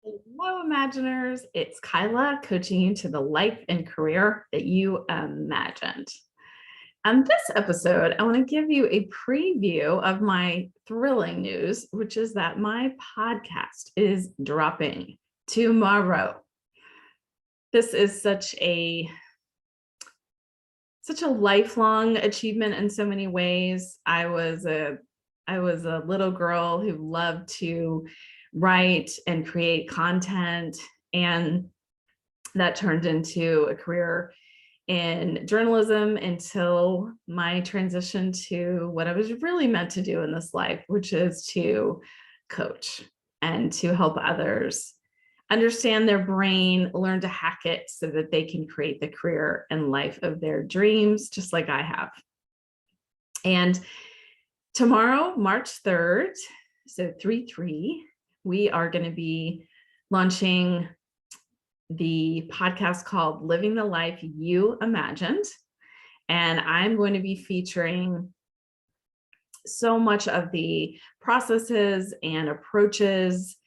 Hello, Imaginers. It's Kyla coaching you to the life and career that you imagined. On this episode, I want to give you a preview of my thrilling news, which is that my podcast is dropping tomorrow. This is such a lifelong achievement in so many ways. I was a little girl who loved to write and create content, and that turned into a career in journalism until my transition to what I was really meant to do in this life, which is to coach and to help others understand their brain, learn to hack it so that they can create the career and life of their dreams, just like I have. And tomorrow, March 3rd, so 3-3, we are going to be launching the podcast called Living the Life You Imagined. And I'm going to be featuring so much of the processes and approaches,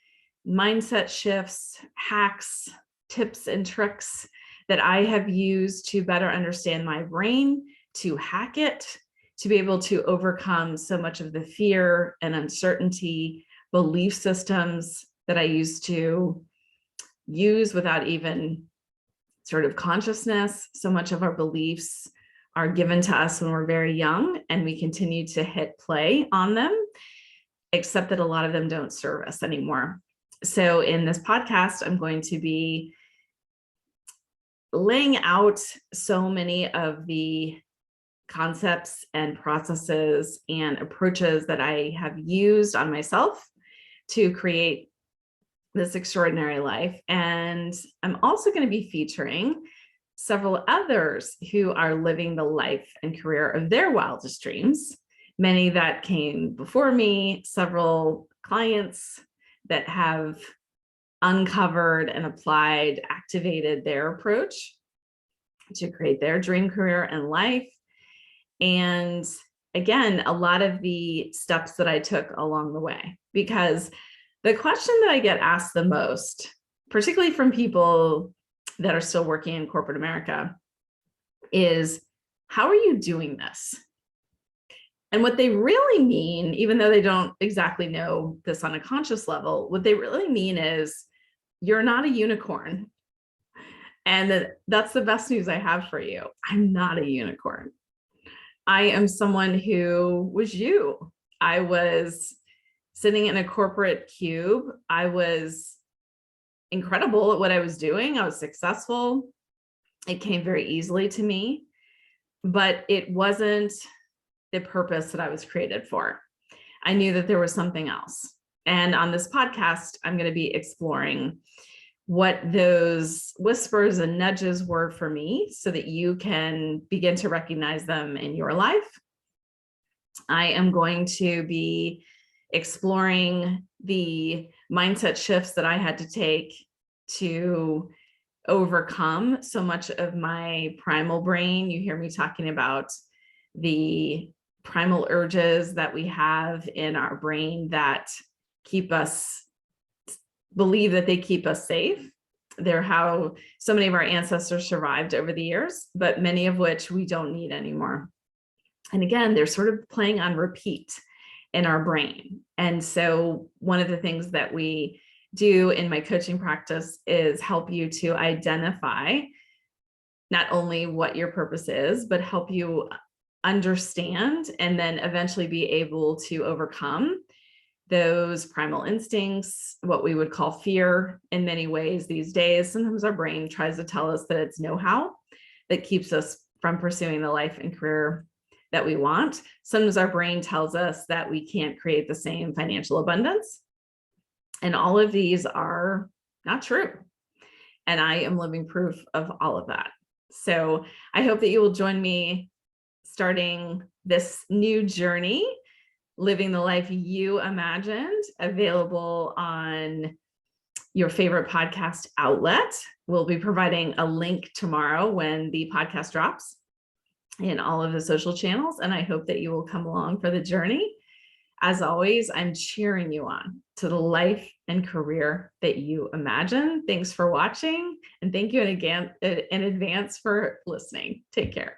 mindset shifts, hacks, tips, and tricks that I have used to better understand my brain, to hack it, to be able to overcome so much of the fear and uncertainty, belief systems that I used to use without even sort of consciousness. So much of our beliefs are given to us when we're very young, and we continue to hit play on them, except that a lot of them don't serve us anymore. So in this podcast, I'm going to be laying out so many of the concepts and processes and approaches that I have used on myself to create this extraordinary life. And I'm also going to be featuring several others who are living the life and career of their wildest dreams, many that came before me, several clients that have uncovered and applied, activated their approach to create their dream career and life. And again, a lot of the steps that I took along the way, because the question that I get asked the most, particularly from people that are still working in corporate America, is, how are you doing this? And what they really mean, even though they don't exactly know this on a conscious level, what they really mean is, you're not a unicorn. And that's the best news I have for you. I'm not a unicorn. I am someone who was you. I was sitting in a corporate cube. I was incredible at what I was doing. I was successful. It came very easily to me, but it wasn't the purpose that I was created for. I knew that there was something else. And on this podcast, I'm going to be exploring what those whispers and nudges were for me so that you can begin to recognize them in your life. I am going to be exploring the mindset shifts that I had to take to overcome so much of my primal brain. You hear me talking about the primal urges that we have in our brain that keep us, believe that they keep us safe. They're how so many of our ancestors survived over the years, but many of which we don't need anymore. And again, they're sort of playing on repeat in our brain. And so one of the things that we do in my coaching practice is help you to identify not only what your purpose is, but help you understand and then eventually be able to overcome those primal instincts, what we would call fear in many ways these days. Sometimes our brain tries to tell us that it's know-how that keeps us from pursuing the life and career that we want. Sometimes our brain tells us that we can't create the same financial abundance. And all of these are not true. And I am living proof of all of that. So I hope that you will join me starting this new journey, living the life you imagined, available on your favorite podcast outlet. We'll be providing a link tomorrow when the podcast drops in all of the social channels. And I hope that you will come along for the journey. As always, I'm cheering you on to the life and career that you imagine. Thanks for watching, and thank you in advance for listening. Take care.